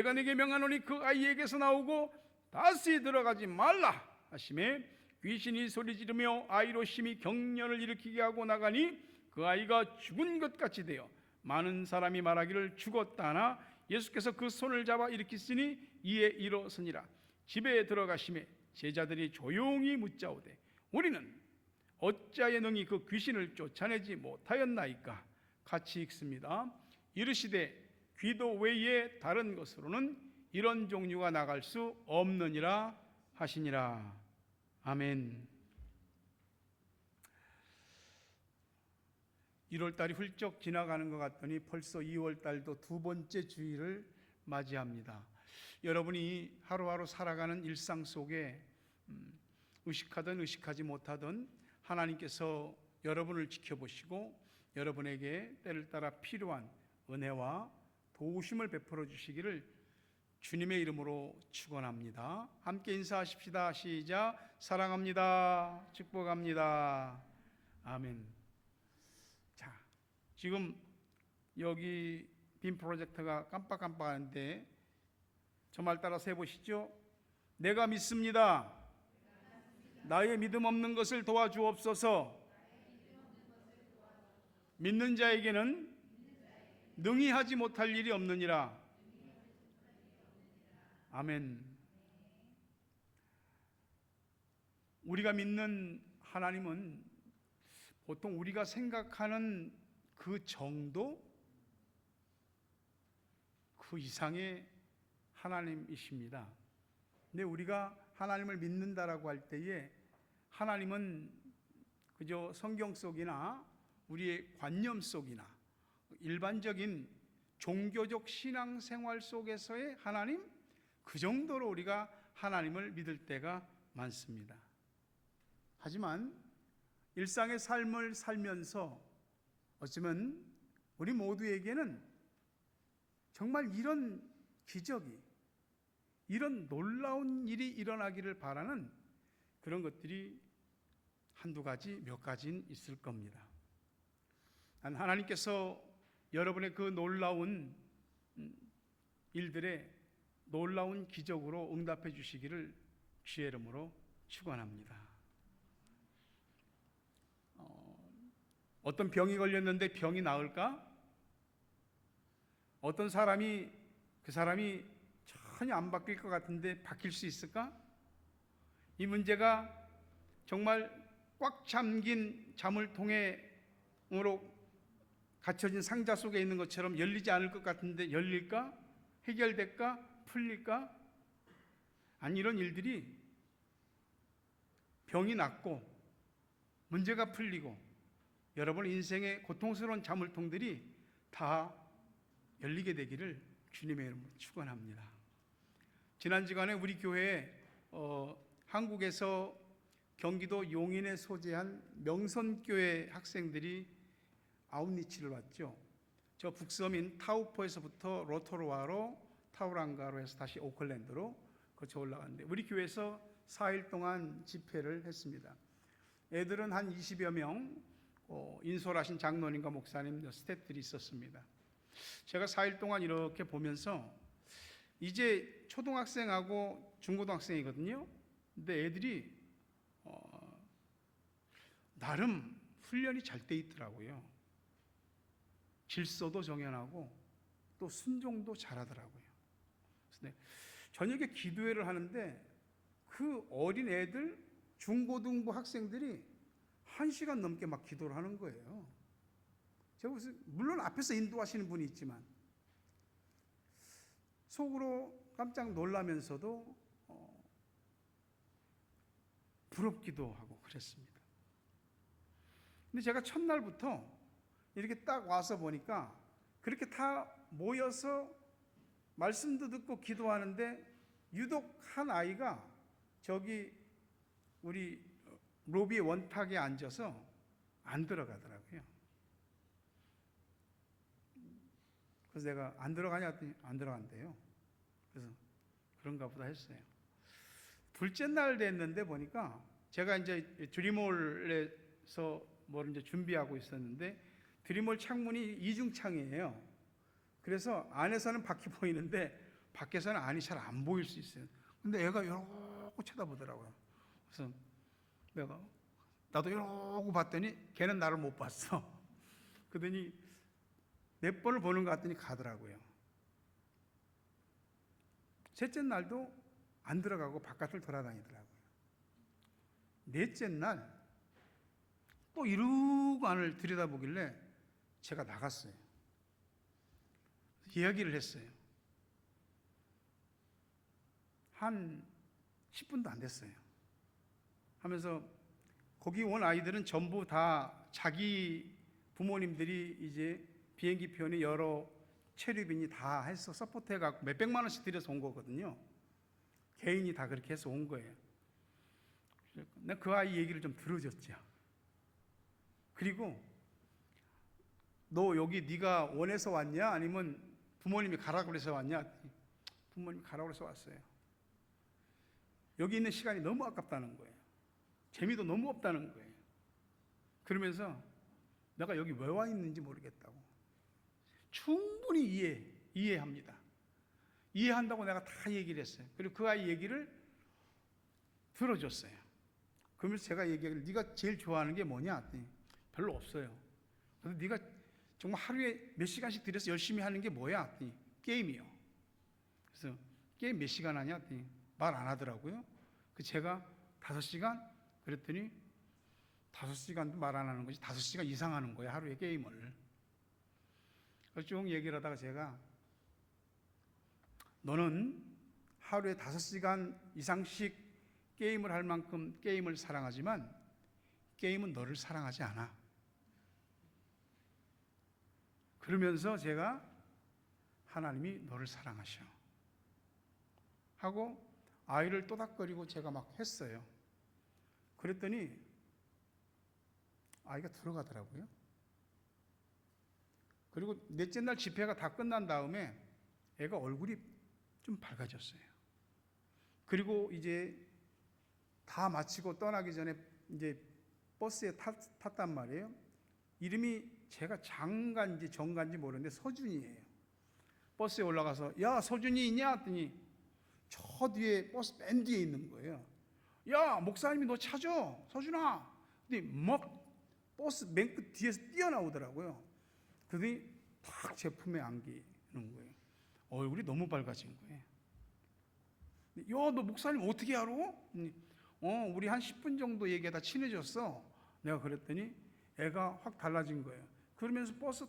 내가 네게 명하노니 그 아이에게서 나오고 다시 들어가지 말라 하시매 귀신이 소리 지르며 아이로 심히 경련을 일으키게 하고 나가니 그 아이가 죽은 것 같이 되어 많은 사람이 말하기를 죽었다 하나 예수께서 그 손을 잡아 일으키시니 이에 일어서니라. 집에 들어가시매 제자들이 조용히 묻자오되 우리는 어찌하여 능히 그 귀신을 쫓아내지 못하였나이까. 같이 읽습니다. 이르시되 기도 외에 다른 것으로는 이런 종류가 나갈 수 없느니라 하시니라. 아멘. 1월달이 훌쩍 지나가는 것 같더니 벌써 2월달도 두 번째 주일을 맞이합니다. 여러분이 하루하루 살아가는 일상 속에 의식하든 의식하지 못하든 하나님께서 여러분을 지켜보시고 여러분에게 때를 따라 필요한 은혜와 도우심을 베풀어 주시기를 주님의 이름으로 축원합니다. 함께 인사하십시다. 시작. 사랑합니다. 축복합니다. 아멘. 자, 지금 여기 빔 프로젝터가 깜빡깜빡하는데 저 말 따라 세보시죠. 내가 믿습니다. 나의 믿음 없는 것을 도와주옵소서. 믿는 자에게는 능히 하지 못할 일이 없느니라. 아멘. 우리가 믿는 하나님은 보통 우리가 생각하는 그 정도, 그 이상의 하나님이십니다. 근데 우리가 하나님을 믿는다라고 할 때에 하나님은 그저 성경 속이나 우리의 관념 속이나 일반적인 종교적 신앙생활 속에서의 하나님, 그 정도로 우리가 하나님을 믿을 때가 많습니다. 하지만 일상의 삶을 살면서 어쩌면 우리 모두에게는 정말 이런 기적이, 이런 놀라운 일이 일어나기를 바라는 그런 것들이 한두 가지, 몇 가지는 있을 겁니다. 하나님께서 여러분의 그 놀라운 일들에 놀라운 기적으로 응답해 주시기를 주의 이름으로 축원합니다. 어떤 병이 걸렸는데 병이 나을까? 어떤 사람이 그 사람이 전혀 안 바뀔 것 같은데 바뀔 수 있을까? 이 문제가 정말 꽉 잠긴 자물통으로 갇혀진 상자 속에 있는 것처럼 열리지 않을 것 같은데 열릴까? 해결될까? 풀릴까? 아니, 이런 일들이 병이 낫고 문제가 풀리고 여러분 인생의 고통스러운 자물통들이 다 열리게 되기를 주님의 이름으로 축원합니다. 지난 주간에 우리 교회에 한국에서 경기도 용인에 소재한 명선교회 학생들이 아웃리치를 왔죠. 저 북섬인 타우포에서부터 로토루아로 타우랑가로 해서 다시 오클랜드로 거쳐 올라갔는데 우리 교회에서 4일 동안 집회를 했습니다. 애들은 한 20여 명, 인솔하신 장로님과 목사님, 스태프들이 있었습니다. 제가 4일 동안 이렇게 보면서 이제 초등학생하고 중고등학생이거든요. 근데 애들이 나름 훈련이 잘 돼 있더라고요. 질서도 정연하고 또 순종도 잘하더라고요. 그래서 저녁에 기도회를 하는데 그 어린 애들, 중고등부 학생들이 1시간 넘게 막 기도를 하는 거예요. 제가 물론 앞에서 인도하시는 분이 있지만 속으로 깜짝 놀라면서도 부럽기도 하고 그랬습니다. 근데 제가 첫날부터 이렇게 딱 와서 보니까 그렇게 다 모여서 말씀도 듣고 기도하는데 유독 한 아이가 저기 우리 로비의 원탁에 앉아서 안 들어가더라고요. 그래서 내가 안 들어가냐 했더니 안 들어간대요. 그래서 그런가 보다 했어요. 둘째 날 됐는데 보니까 제가 이제 드림홀에서 뭘 이제 준비하고 있었는데 드림홀 창문이 이중창이에요. 그래서 안에서는 밖이 보이는데 밖에서는 안이 잘 안 보일 수 있어요. 근데 애가 이러고 쳐다보더라고요. 그래서 내가 나도 이러고 봤더니 걔는 나를 못 봤어. 그러더니 몇 번을 보는 것 같더니 가더라고요. 셋째 날도 안 들어가고 바깥을 돌아다니더라고요. 넷째 날 또 이러고 안을 들여다보길래 제가 나갔어요. 이야기를 했어요. 한 10분도 안 됐어요. 하면서 거기 온 아이들은 전부 다 자기 부모님들이 이제 비행기 표니 여러 체류비니 다 해서 서포트 해갖고 몇백만 원씩 들여서 온 거거든요. 개인이 다 그렇게 해서 온 거예요. 내가 그 아이 얘기를 좀 들어줬죠. 그리고 너 여기 네가 원해서 왔냐? 아니면 부모님이 가라고 그래서 왔냐? 부모님이 가라고 그래서 왔어요. 여기 있는 시간이 너무 아깝다는 거예요. 재미도 너무 없다는 거예요. 그러면서 내가 여기 왜 와 있는지 모르겠다고. 충분히 이해합니다. 이해한다고 내가 다 얘기를 했어요. 그리고 그 아이 얘기를 들어줬어요. 그러면서 제가 얘기하기를 네가 제일 좋아하는 게 뭐냐? 별로 없어요. 그래서 네가 정말 하루에 몇 시간씩 들여서 열심히 하는 게 뭐야? 게임이요. 그래서 게임 몇 시간 하냐? 말 안 하더라고요. 그 제가 5시간? 그랬더니 5시간도 말 안 하는 거지 5시간 이상 하는 거예요. 하루에 게임을. 그래서 쭉 얘기를 하다가 제가 너는 하루에 5시간 이상씩 게임을 할 만큼 게임을 사랑하지만 게임은 너를 사랑하지 않아. 그러면서 제가 하나님이 너를 사랑하셔 하고 아이를 또닥거리고 제가 막 했어요. 그랬더니 아이가 들어가더라고요. 그리고 넷째 날 집회가 다 끝난 다음에 애가 얼굴이 좀 밝아졌어요. 그리고 이제 다 마치고 떠나기 전에 이제 버스에 탔단 말이에요. 이름이 제가 장간지 정간지 모르는데 서준이에요. 버스에 올라가서 야 서준이 있냐? 했더니 저 뒤에 버스 맨 뒤에 있는 거예요. 야 목사님이 너 찾아 서준아. 근데 막 버스 맨 끝 뒤에서 뛰어나오더라고요. 그러더니 탁 제품에 안기는 거예요. 얼굴이 너무 밝아진 거예요. 야 너 목사님 어떻게 알아? 우리 한 10분 정도 얘기하다 친해졌어. 내가 그랬더니 애가 확 달라진 거예요. 그러면서 버스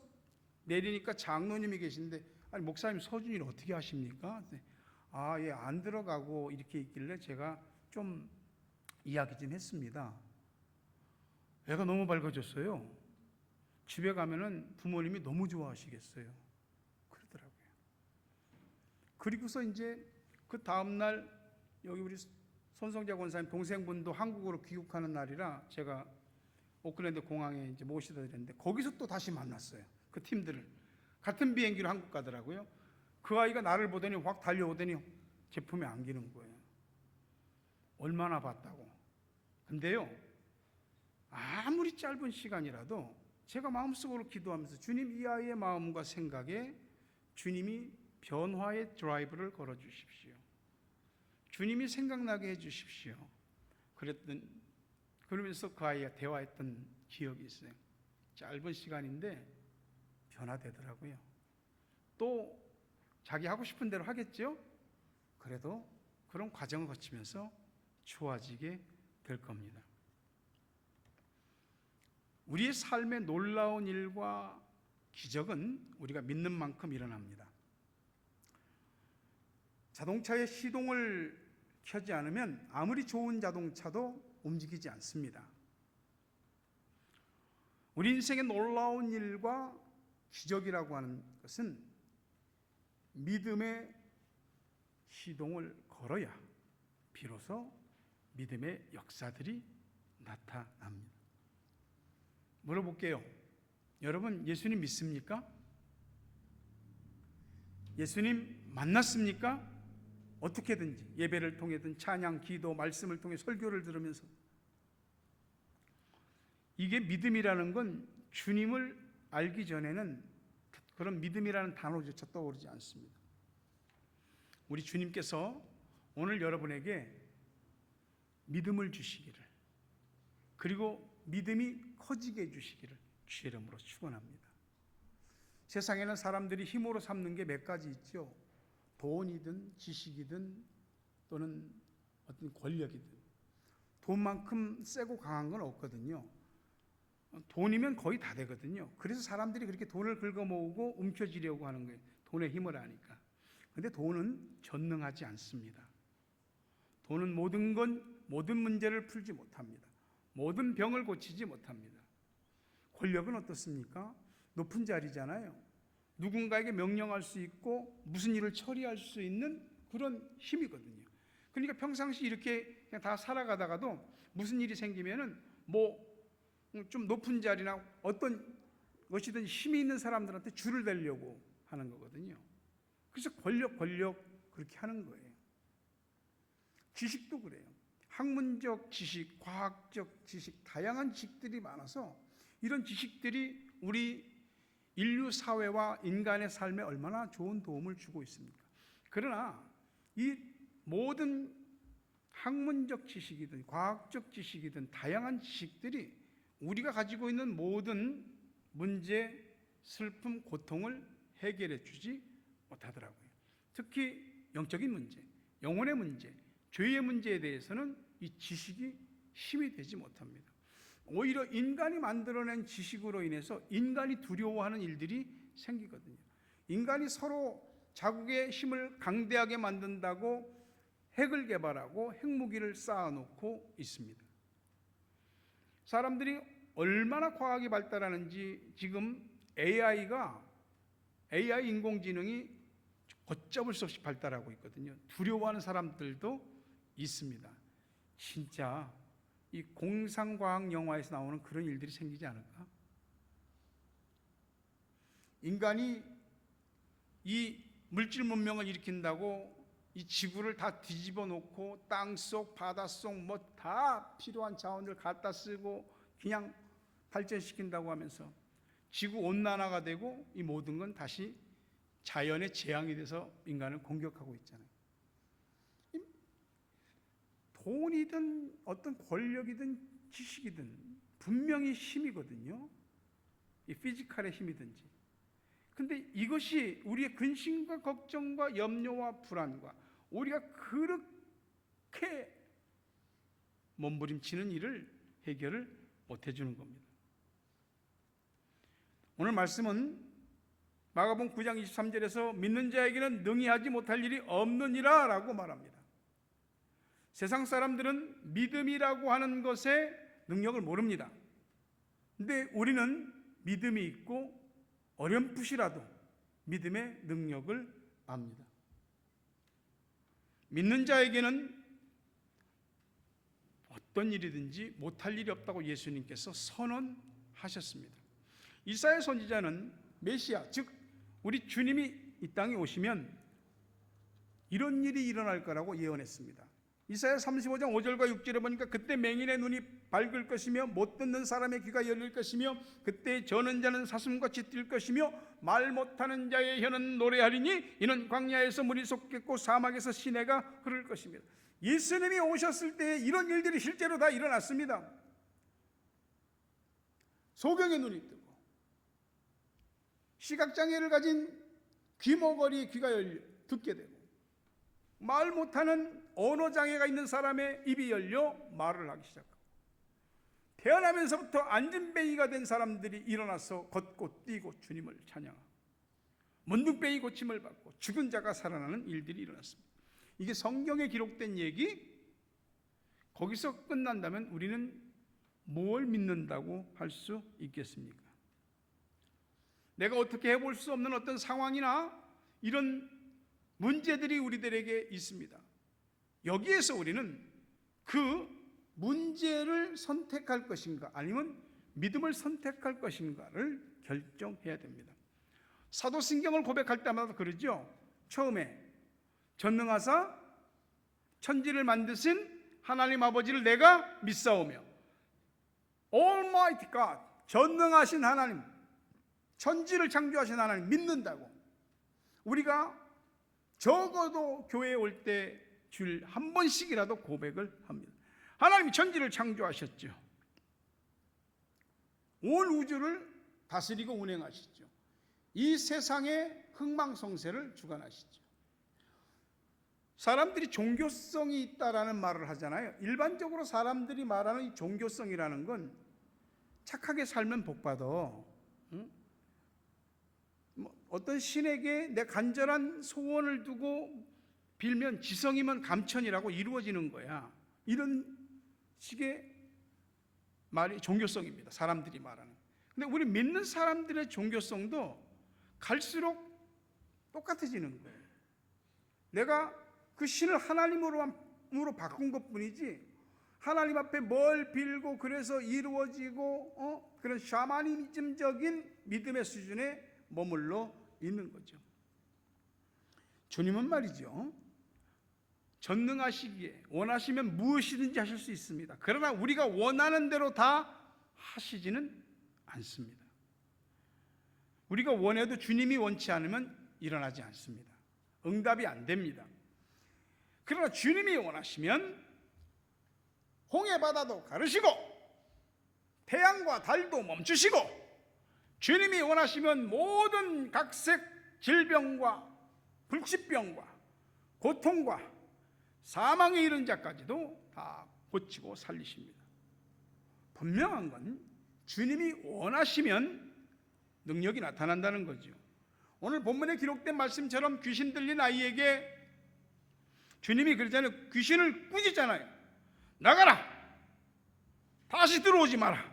내리니까 장로님이 계신데 아니 목사님 서준이를 어떻게 아십니까? 아, 예, 안 들어가고 이렇게 있길래 제가 좀 이야기 좀 했습니다. 애가 너무 밝아졌어요. 집에 가면은 부모님이 너무 좋아하시겠어요. 그러더라고요. 그리고서 이제 그 다음날 여기 우리 손성자 권사님 동생분도 한국으로 귀국하는 날이라 제가 오클랜드 공항에 이제 모시다 드렸는데 거기서 또 다시 만났어요. 그 팀들을. 같은 비행기로 한국 가더라고요. 그 아이가 나를 보더니 확 달려오더니 제품에 안기는 거예요. 얼마나 봤다고. 근데요, 아무리 짧은 시간이라도 제가 마음속으로 기도하면서 주님 이 아이의 마음과 생각에 주님이 변화의 드라이브를 걸어주십시오. 주님이 생각나게 해주십시오. 그러면서 그 아이와 대화했던 기억이 있어요. 짧은 시간인데 변화되더라고요. 또 자기 하고 싶은 대로 하겠죠? 그래도 그런 과정을 거치면서 좋아지게 될 겁니다. 우리의 삶의 놀라운 일과 기적은 우리가 믿는 만큼 일어납니다. 자동차의 시동을 켜지 않으면 아무리 좋은 자동차도 움직이지 않습니다. 우리 인생의 놀라운 일과 기적이라고 하는 것은 믿음의 시동을 걸어야 비로소 믿음의 역사들이 나타납니다. 물어볼게요. 여러분 예수님 믿습니까? 예수님 만났습니까? 어떻게든지 예배를 통해든 찬양, 기도, 말씀을 통해 설교를 들으면서 이게 믿음이라는 건 주님을 알기 전에는 그런 믿음이라는 단어조차 떠오르지 않습니다. 우리 주님께서 오늘 여러분에게 믿음을 주시기를, 그리고 믿음이 커지게 해주시기를 주의 이름으로 축원합니다. 세상에는 사람들이 힘으로 삼는 게 몇 가지 있죠. 돈이든 지식이든 또는 어떤 권력이든. 돈만큼 세고 강한 건 없거든요. 돈이면 거의 다 되거든요. 그래서 사람들이 그렇게 돈을 긁어 모으고 움켜쥐려고 하는 거예요. 돈의 힘을 아니까. 그런데 돈은 전능하지 않습니다. 돈은 모든 문제를 풀지 못합니다. 모든 병을 고치지 못합니다. 권력은 어떻습니까? 높은 자리잖아요. 누군가에게 명령할 수 있고 무슨 일을 처리할 수 있는 그런 힘이거든요. 그러니까 평상시 이렇게 그냥 다 살아가다가도 무슨 일이 생기면은 좀 높은 자리나 어떤 것이든 힘이 있는 사람들한테 줄을 대려고 하는 거거든요. 그래서 권력 그렇게 하는 거예요. 지식도 그래요. 학문적 지식, 과학적 지식, 다양한 지식들이 많아서 이런 지식들이 우리 인류 사회와 인간의 삶에 얼마나 좋은 도움을 주고 있습니까? 그러나 이 모든 학문적 지식이든 과학적 지식이든 다양한 지식들이 우리가 가지고 있는 모든 문제, 슬픔, 고통을 해결해 주지 못하더라고요. 특히 영적인 문제, 영혼의 문제, 죄의 문제에 대해서는 이 지식이 힘이 되지 못합니다. 오히려 인간이 만들어낸 지식으로 인해서 인간이 두려워하는 일들이 생기거든요. 인간이 서로 자국의 힘을 강대하게 만든다고 핵을 개발하고 핵무기를 쌓아놓고 있습니다. 사람들이 얼마나 과학이 발달하는지 지금 AI 인공지능이 걷잡을 수 없이 발달하고 있거든요. 두려워하는 사람들도 있습니다. 진짜 이 공상과학 영화에서 나오는 그런 일들이 생기지 않을까? 인간이 이 물질 문명을 일으킨다고 이 지구를 다 뒤집어 놓고 땅속, 바닷속 다 필요한 자원을 갖다 쓰고 그냥 발전시킨다고 하면서 지구 온난화가 되고 이 모든 건 다시 자연의 재앙이 돼서 인간을 공격하고 있잖아요. 돈이든 어떤 권력이든 지식이든 분명히 힘이거든요. 이 피지컬의 힘이든지. 근데 이것이 우리의 근심과 걱정과 염려와 불안과 우리가 그렇게 몸부림치는 일을 해결을 못 해주는 겁니다. 오늘 말씀은 마가복음 9장 23절에서 믿는 자에게는 능히 하지 못할 일이 없느니라 라고 말합니다. 세상 사람들은 믿음이라고 하는 것의 능력을 모릅니다. 근데 우리는 믿음이 있고 어렴풋이라도 믿음의 능력을 압니다. 믿는 자에게는 어떤 일이든지 못할 일이 없다고 예수님께서 선언하셨습니다. 이사야 선지자는 메시아, 즉 우리 주님이 이 땅에 오시면 이런 일이 일어날 거라고 예언했습니다. 이사야 35장 5절과 6절에 보니까 그때 맹인의 눈이 밝을 것이며 못 듣는 사람의 귀가 열릴 것이며 그때 저는 자는 사슴같이 뛸 것이며 말 못하는 자의 혀는 노래하리니 이는 광야에서 물이 솟겠고 사막에서 시내가 흐를 것입니다. 예수님이 오셨을 때 이런 일들이 실제로 다 일어났습니다. 소경의 눈이 뜨고 시각장애를 가진 귀머거리의 귀가 열려 듣게 되고 말 못하는 언어장애가 있는 사람의 입이 열려 말을 하기 시작하고 태어나면서부터 안진뱅이가 된 사람들이 일어나서 걷고 뛰고 주님을 찬양하고 문둥뱅이 고침을 받고 죽은 자가 살아나는 일들이 일어났습니다. 이게 성경에 기록된 얘기. 거기서 끝난다면 우리는 뭘 믿는다고 할 수 있겠습니까? 내가 어떻게 해볼 수 없는 어떤 상황이나 이런 문제들이 우리들에게 있습니다. 여기에서 우리는 그 문제를 선택할 것인가 아니면 믿음을 선택할 것인가를 결정해야 됩니다. 사도신경을 고백할 때마다 그러죠. 처음에 전능하사 천지를 만드신 하나님 아버지를 내가 믿사오며 Almighty God, 전능하신 하나님, 천지를 창조하신 하나님 믿는다고. 우리가 적어도 교회에 올 때 주일 한 번씩이라도 고백을 합니다. 하나님이 천지를 창조하셨죠. 온 우주를 다스리고 운행하시죠. 이 세상의 흥망성쇠를 주관하시죠. 사람들이 종교성이 있다라는 말을 하잖아요. 일반적으로 사람들이 말하는 이 종교성이라는 건 착하게 살면 복받아. 어떤 신에게 내 간절한 소원을 두고 빌면 지성이면 감천이라고 이루어지는 거야. 이런 식의 말이 종교성입니다. 사람들이 말하는. 근데 우리 믿는 사람들의 종교성도 갈수록 똑같아지는 거예요. 내가 그 신을 하나님으로 바꾼 것뿐이지 하나님 앞에 뭘 빌고 그래서 이루어지고 그런 샤머니즘적인 믿음의 수준에 머물러 있는 거죠. 주님은 말이죠, 전능하시기에 원하시면 무엇이든지 하실 수 있습니다. 그러나 우리가 원하는 대로 다 하시지는 않습니다. 우리가 원해도 주님이 원치 않으면 일어나지 않습니다. 응답이 안 됩니다. 그러나 주님이 원하시면 홍해 바다도 가르시고 태양과 달도 멈추시고, 주님이 원하시면 모든 각색 질병과 불치병과 고통과 사망에 이른 자까지도 다 고치고 살리십니다. 분명한 건 주님이 원하시면 능력이 나타난다는 거죠. 오늘 본문에 기록된 말씀처럼 귀신 들린 아이에게 주님이 그러잖아요. 귀신을 꾸짖잖아요. 나가라! 다시 들어오지 마라!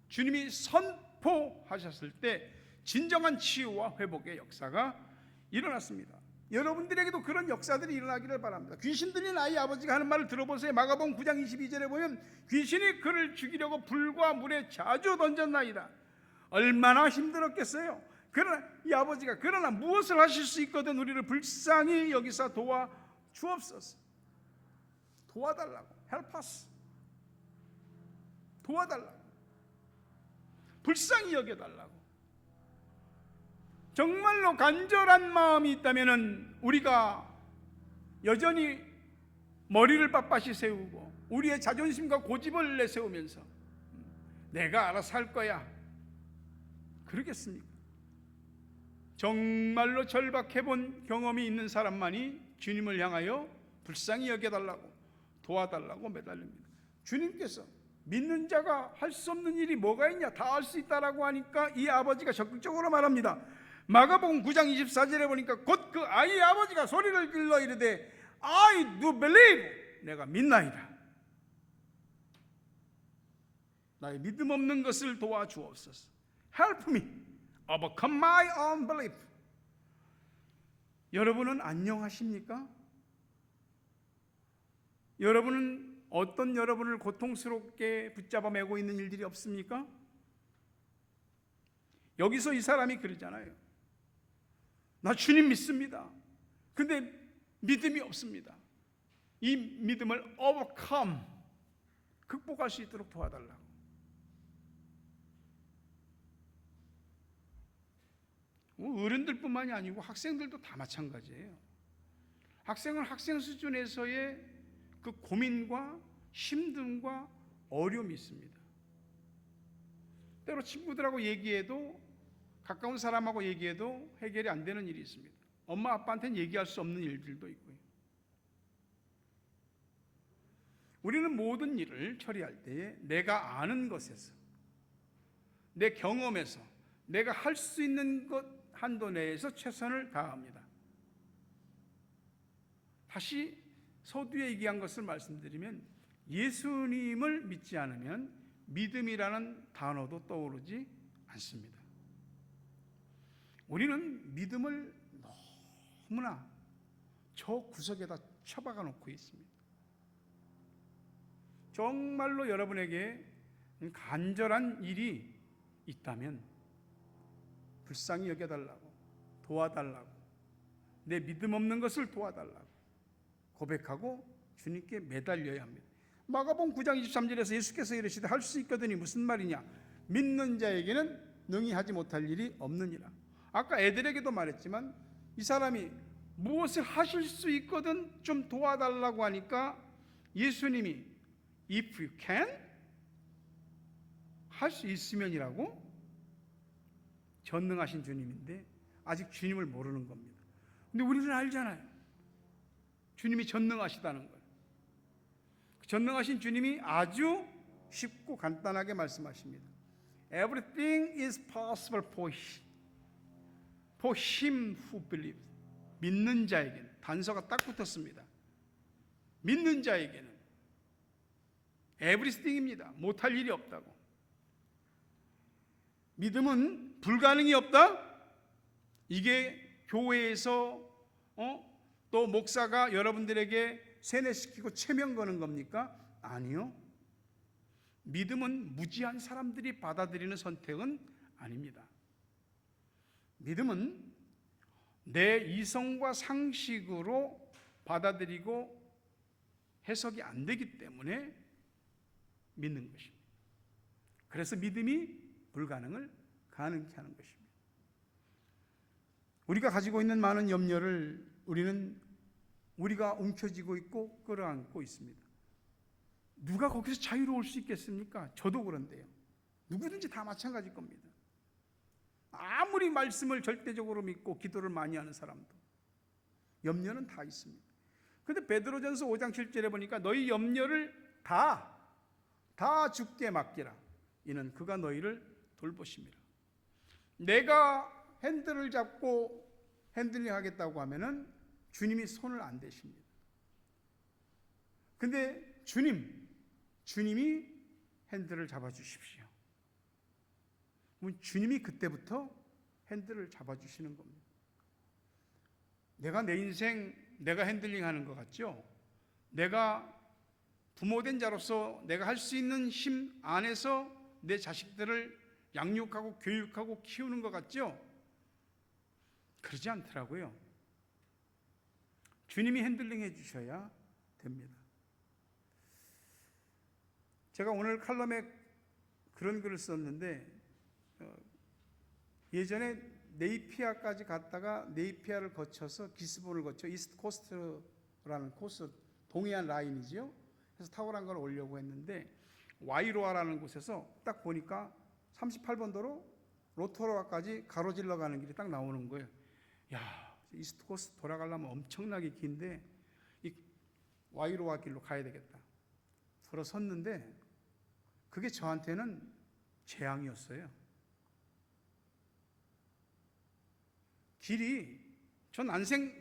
주님이 선포하셨을 때 진정한 치유와 회복의 역사가 일어났습니다. 여러분들에게도 그런 역사들이 일어나기를 바랍니다. 귀신 들린 아이 아버지가 하는 말을 들어보세요. 마가복음 9장 22절에 보면 귀신이 그를 죽이려고 불과 물에 자주 던졌나이다. 얼마나 힘들었겠어요. 그러나 이 아버지가 그러나 무엇을 하실 수 있거든 우리를 불쌍히 여기서 도와 주옵소서. 도와달라고. Help us. 도와달라고. 불쌍히 여겨달라고. 정말로 간절한 마음이 있다면 우리가 여전히 머리를 빳빳이 세우고 우리의 자존심과 고집을 내세우면서 내가 알아서 할 거야, 그러겠습니까? 정말로 절박해본 경험이 있는 사람만이 주님을 향하여 불쌍히 여겨달라고 도와달라고 매달립니다. 주님께서 믿는 자가 할 수 없는 일이 뭐가 있냐, 다 할 수 있다라고 하니까 이 아버지가 적극적으로 말합니다. 마가복음 9장 24절에 보니까 곧 그 아이의 아버지가 소리를 질러 이르되 I do believe, 내가 믿나이다. 나의 믿음 없는 것을 도와주옵소서. Help me overcome my unbelief. 여러분은 안녕하십니까? 여러분은 어떤 여러분을 고통스럽게 붙잡아 매고 있는 일들이 없습니까? 여기서 이 사람이 그러잖아요. 나 주님 믿습니다. 근데 믿음이 없습니다. 이 믿음을 overcome, 극복할 수 있도록 도와달라고. 어른들뿐만이 아니고 학생들도 다 마찬가지예요. 학생은 학생 수준에서의 그 고민과 힘듦과 어려움이 있습니다. 때로 친구들하고 얘기해도, 가까운 사람하고 얘기해도 해결이 안 되는 일이 있습니다. 엄마 아빠한테는 얘기할 수 없는 일들도 있고요. 우리는 모든 일을 처리할 때에 내가 아는 것에서, 내 경험에서, 내가 할 수 있는 것 한도 내에서 최선을 다합니다. 다시 서두에 얘기한 것을 말씀드리면, 예수님을 믿지 않으면 믿음이라는 단어도 떠오르지 않습니다. 우리는 믿음을 너무나 저 구석에다 처박아 놓고 있습니다. 정말로 여러분에게 간절한 일이 있다면 불쌍히 여겨달라고, 도와달라고, 내 믿음 없는 것을 도와달라고 고백하고 주님께 매달려야 합니다. 마가복음 9장 23절에서 예수께서 이르시되 할 수 있거든이 무슨 말이냐, 믿는 자에게는 능히 하지 못할 일이 없느니라. 아까 애들에게도 말했지만 이 사람이 무엇을 하실 수 있거든 좀 도와달라고 하니까 예수님이 if you can, 할 수 있으면이라고. 전능하신 주님인데 아직 주님을 모르는 겁니다. 근데 우리는 알잖아요. 주님이 전능하시다는 걸. 전능하신 주님이 아주 쉽고 간단하게 말씀하십니다. Everything is possible for him who believes. 믿는 자에게는, 단서가 딱 붙었습니다. 믿는 자에게는 everything입니다. 못할 일이 없다고. 믿음은 불가능이 없다? 이게 교회에서 또 목사가 여러분들에게 세뇌시키고 체면 거는 겁니까? 아니요. 믿음은 무지한 사람들이 받아들이는 선택은 아닙니다. 믿음은 내 이성과 상식으로 받아들이고 해석이 안 되기 때문에 믿는 것입니다. 그래서 믿음이 불가능을 가능케 하는 것입니다. 우리가 가지고 있는 많은 염려를 우리가 움켜쥐고 있고 끌어안고 있습니다. 누가 거기서 자유로울 수 있겠습니까? 저도 그런데요. 누구든지 다 마찬가지일 겁니다. 아무리 말씀을 절대적으로 믿고 기도를 많이 하는 사람도 염려는 다 있습니다. 그런데 베드로전서 5장 7절에 보니까 너희 염려를 다 주께 맡기라. 이는 그가 너희를 돌보심이라. 내가 핸들을 잡고 핸들링 하겠다고 하면은 주님이 손을 안 대십니다. 근데 주님이 핸들을 잡아주십시오. 주님이 그때부터 핸들을 잡아주시는 겁니다. 내가 내 인생 내가 핸들링 하는 것 같죠? 내가 부모된 자로서 내가 할 수 있는 힘 안에서 내 자식들을 양육하고 교육하고 키우는 것 같죠? 그러지 않더라고요. 주님이 핸들링 해주셔야 됩니다. 제가 오늘 칼럼에 그런 글을 썼는데 예전에 네이피아까지 갔다가 네이피아를 거쳐서 기스본을 거쳐 이스트 코스트라는 코스, 동해안 라인이죠. 그래서 탁월한 걸 오려고 했는데 와이로아라는 곳에서 딱 보니까 38번 도로 로토로아까지 가로질러 가는 길이 딱 나오는 거예요. 야, 이스트 코스트 돌아가려면 엄청나게 긴데 이 와이로아 길로 가야 되겠다. 들어섰는데 그게 저한테는 재앙이었어요. 길이, 전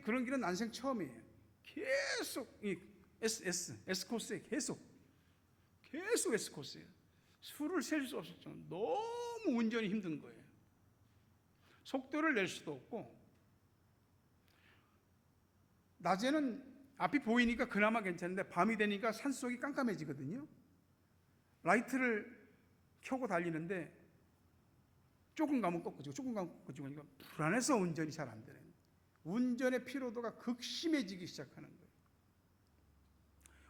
그런 길은 난생 처음이에요. 계속 이 S코스에 계속 S코스예요. 수를 셀 수 없었죠. 너무 운전이 힘든 거예요. 속도를 낼 수도 없고, 낮에는 앞이 보이니까 그나마 괜찮은데 밤이 되니까 산속이 깜깜해지거든요. 라이트를 켜고 달리는데 조금 가면 꺾어지고 조금 가면 꺾어지고 하니까 불안해서 운전이 잘 안 되는 거예요. 운전의 피로도가 극심해지기 시작하는 거예요.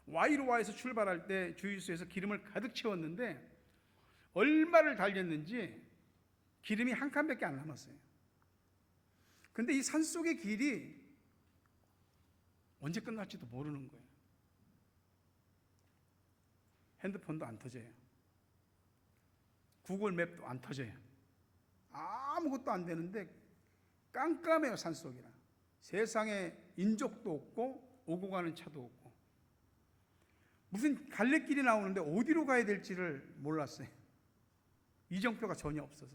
와이로와에서 출발할 때 주유소에서 기름을 가득 채웠는데 얼마를 달렸는지 기름이 한 칸밖에 안 남았어요. 근데 이 산속의 길이 언제 끝날지도 모르는 거예요. 핸드폰도 안 터져요. 구글 맵도 안 터져요. 아무것도 안 되는데 깜깜해요. 산속이라. 세상에 인적도 없고 오고 가는 차도 없고 무슨 갈래길이 나오는데 어디로 가야 될지를 몰랐어요. 이정표가 전혀 없어서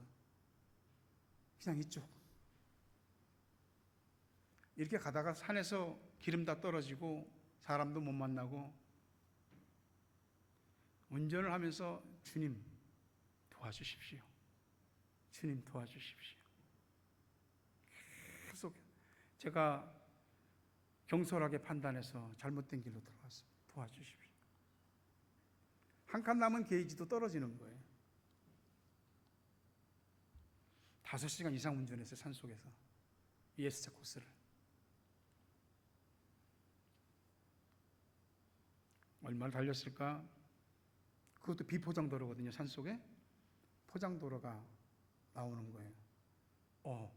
그냥 이쪽 이렇게 가다가 산에서 기름 다 떨어지고 사람도 못 만나고 운전을 하면서 주님 도와주십시오. 주님 도와주십시오. 계속 제가 경솔하게 판단해서 잘못된 길로 들어갔습니다. 도와주십시오. 한 칸 남은 게이지도 떨어지는 거예요. 5시간 이상 운전했어요. 산속에서 ES차 코스를. 얼마를 달렸을까? 그것도 비포장도로거든요. 산속에 포장도로가 나오는 거예요.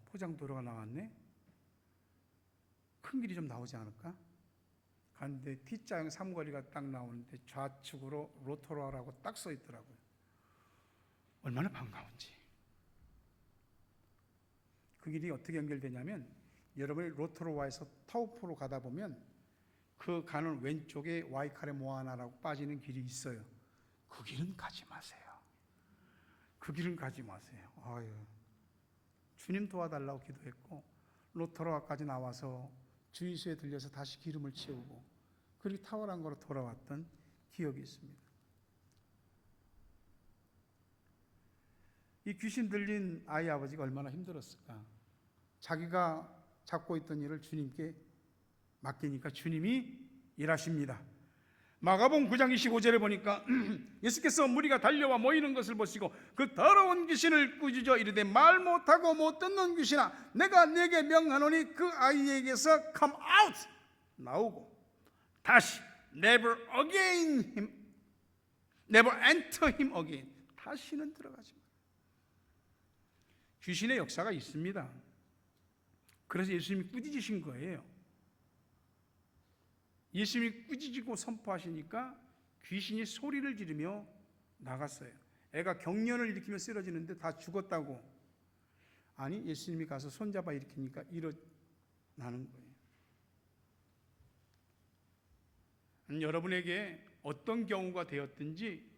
포장도로가 나왔네? 큰 길이 좀 나오지 않을까? 갔는데 T자형 삼거리가 딱 나오는데 좌측으로 로토로아라고 딱 써 있더라고요. 얼마나 반가운지. 그 길이 어떻게 연결되냐면 여러분이 로토로아에서 타우포로 가다 보면 그 가는 왼쪽에 와이카레 모아나라고 빠지는 길이 있어요. 그 길은 가지 마세요. 그 길은 가지 마세요. 아유, 주님 도와달라고 기도했고 로토로아까지 나와서 주유소에 들려서 다시 기름을 채우고 그리고 타워랑거로 돌아왔던 기억이 있습니다. 이 귀신 들린 아이 아버지가 얼마나 힘들었을까? 자기가 잡고 있던 일을 주님께 맡기니까 주님이 일하십니다. 마가복음 9장 25절에 보니까 예수께서 무리가 달려와 모이는 것을 보시고 그 더러운 귀신을 꾸짖어 이르되 말 못하고 못 듣는 귀신아 내가 네게 명하노니 그 아이에게서 come out 나오고 다시 never again him never enter him again 다시는 들어가지 마. 귀신의 역사가 있습니다. 그래서 예수님이 꾸짖으신 거예요. 예수님이 꾸짖고 선포하시니까 귀신이 소리를 지르며 나갔어요. 애가 경련을 일으키며 쓰러지는데 다 죽었다고. 아니 예수님이 가서 손잡아 일으키니까 일어나는 거예요. 여러분에게 어떤 경우가 되었든지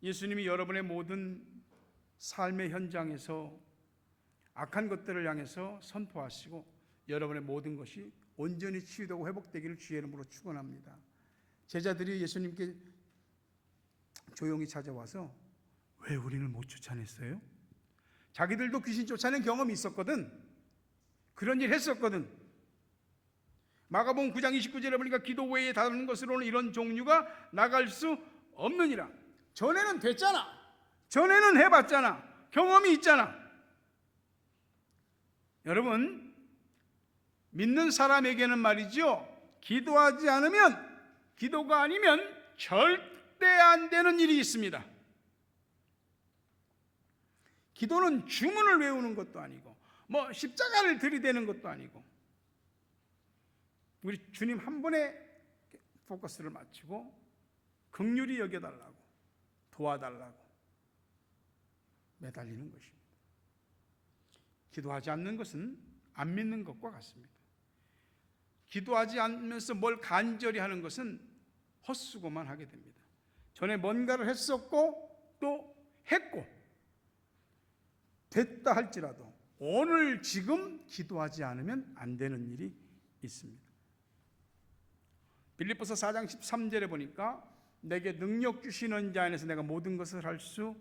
예수님이 여러분의 모든 삶의 현장에서 악한 것들을 향해서 선포하시고 여러분의 모든 것이 온전히 치유되고 회복되기를 주의 이름으로 축원합니다. 제자들이 예수님께 조용히 찾아와서 왜 우리를 못 쫓아냈어요? 자기들도 귀신 쫓아낸 경험이 있었거든. 그런 일 했었거든. 마가복음 9장 29절에 보니까 기도 외에 다른 것으로는 이런 종류가 나갈 수 없느니라. 전에는 됐잖아. 전에는 해봤잖아. 경험이 있잖아. 여러분 믿는 사람에게는 말이죠, 기도하지 않으면, 기도가 아니면 절대 안 되는 일이 있습니다. 기도는 주문을 외우는 것도 아니고 뭐 십자가를 들이대는 것도 아니고 우리 주님 한 번에 포커스를 맞추고 긍휼히 여겨달라고 도와달라고 매달리는 것입니다. 기도하지 않는 것은 안 믿는 것과 같습니다. 기도하지 않으면서 뭘 간절히 하는 것은 헛수고만 하게 됩니다. 전에 뭔가를 했었고 또 했고 됐다 할지라도 오늘 지금 기도하지 않으면 안 되는 일이 있습니다. 빌립보서 4장 13절에 보니까 내게 능력 주시는 자 안에서 내가 모든 것을 할 수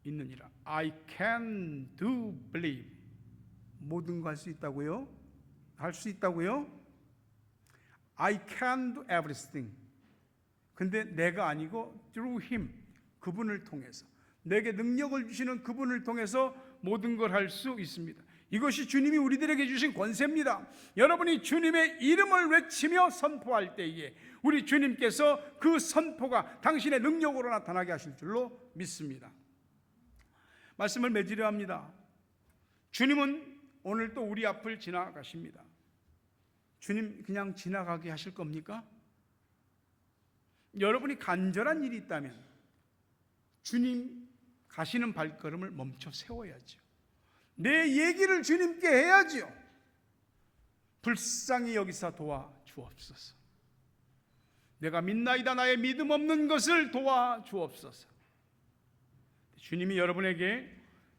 있느니라. I can do believe. 모든 거 할 수 있다고요? 할 수 있다고요? I can do everything. 근데 내가 아니고 through him, 그분을 통해서, 내게 능력을 주시는 그분을 통해서 모든 걸 할 수 있습니다. 이것이 주님이 우리들에게 주신 권세입니다. 여러분이 주님의 이름을 외치며 선포할 때에 우리 주님께서 그 선포가 당신의 능력으로 나타나게 하실 줄로 믿습니다. 말씀을 맺으려 합니다. 주님은 오늘 또 우리 앞을 지나가십니다. 주님 그냥 지나가게 하실 겁니까? 여러분이 간절한 일이 있다면 주님 가시는 발걸음을 멈춰 세워야죠. 내 얘기를 주님께 해야지요. 불쌍히 여기사 도와주옵소서. 내가 믿나이다 나의 믿음 없는 것을 도와주옵소서. 주님이 여러분에게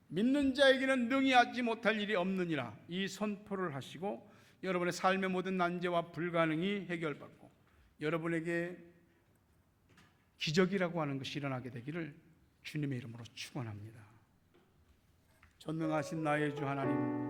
믿는 자에게는 능히 하지 못할 일이 없느니라 이 선포를 하시고 여러분의 삶의 모든 난제와 불가능이 해결받고 여러분에게 기적이라고 하는 것이 일어나게 되기를 주님의 이름으로 축원합니다. 전능하신 나의 주 하나님,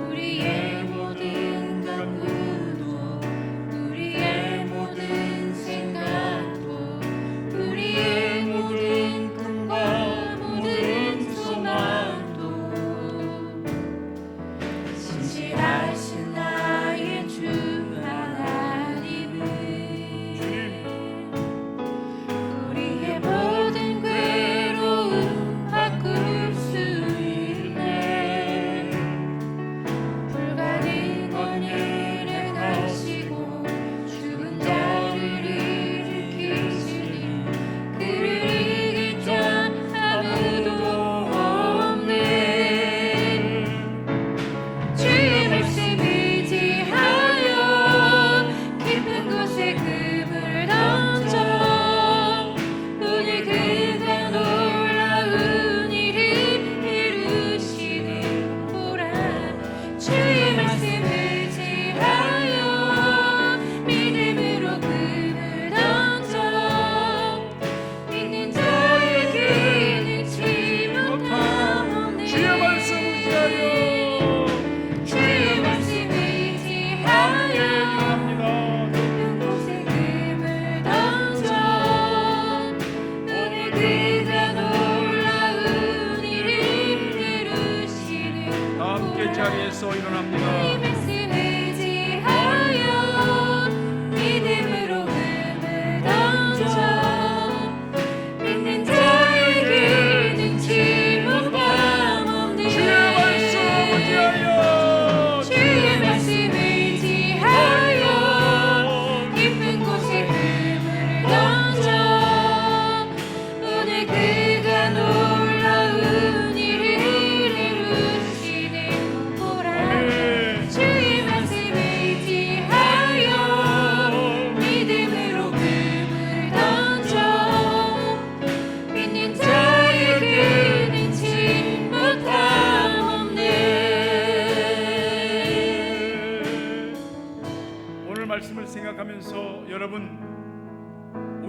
우리의 모든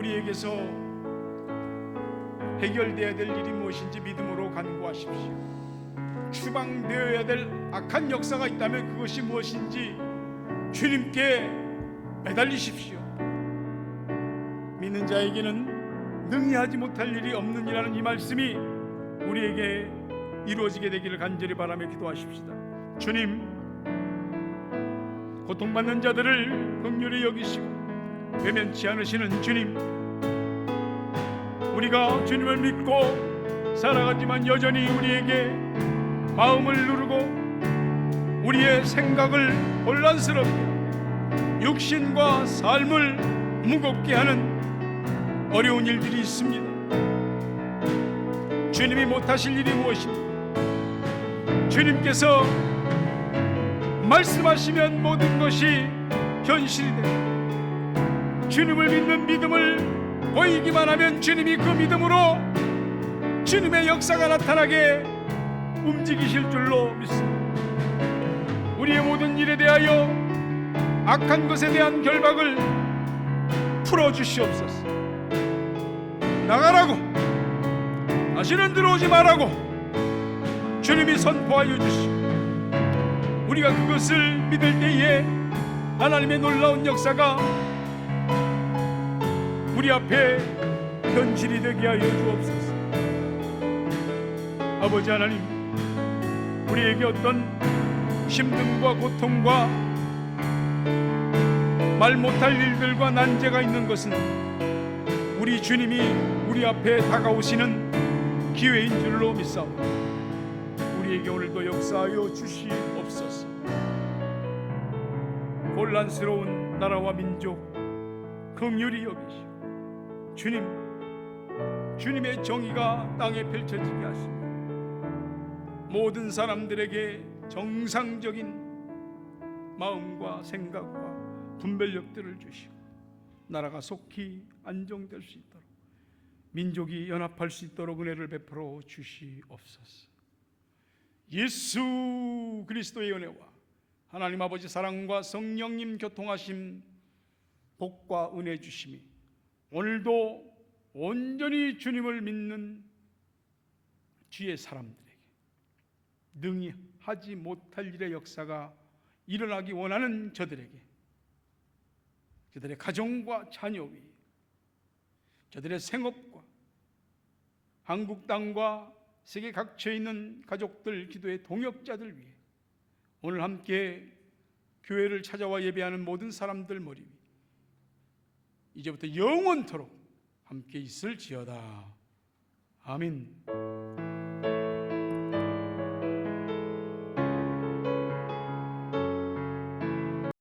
우리에게서 해결되어야 될 일이 무엇인지 믿음으로 간구하십시오. 추방되어야 될 악한 역사가 있다면 그것이 무엇인지 주님께 매달리십시오. 믿는 자에게는 능히 하지 못할 일이 없느니라는 이 말씀이 우리에게 이루어지게 되기를 간절히 바라며 기도하십시다. 주님, 고통받는 자들을 긍휼히 여기시고 외면치 않으시는 주님, 우리가 주님을 믿고 살아가지만 여전히 우리에게 마음을 누르고 우리의 생각을 혼란스럽게 육신과 삶을 무겁게 하는 어려운 일들이 있습니다. 주님이 못하실 일이 무엇입니까? 주님께서 말씀하시면 모든 것이 현실이 됩니다. 주님을 믿는 믿음을 보이기만 하면 주님이 그 믿음으로 주님의 역사가 나타나게 움직이실 줄로 믿습니다. 우리의 모든 일에 대하여 악한 것에 대한 결박을 풀어주시옵소서. 나가라고, 다시는 들어오지 말라고 주님이 선포하여 주시고 우리가 그것을 믿을 때에 하나님의 놀라운 역사가 우리 앞에 현실이 되게 하여 주옵소서. 아버지 하나님, 우리에게 어떤 힘듦과 고통과 말 못할 일들과 난제가 있는 것은 우리 주님이 우리 앞에 다가오시는 기회인 줄로 믿사오니 우리에게 오늘도 역사하여 주시옵소서. 혼란스러운 나라와 민족 긍휼히 여기시고 주님의 정의가 땅에 펼쳐지게 하시고 모든 사람들에게 정상적인 마음과 생각과 분별력들을 주시고 나라가 속히 안정될 수 있도록 민족이 연합할 수 있도록 은혜를 베풀어 주시옵소서. 예수 그리스도의 은혜와 하나님 아버지 사랑과 성령님 교통하심 복과 은혜 주심이 오늘도 온전히 주님을 믿는 주의 사람들에게 능히 하지 못할 일의 역사가 일어나기 원하는 저들에게, 저들의 가정과 자녀 위에, 저들의 생업과 한국 땅과 세계 각처에 있는 가족들, 기도의 동역자들 위해 오늘 함께 교회를 찾아와 예배하는 모든 사람들 머리 위 이제부터 영원토록 함께 있을지어다. 아멘.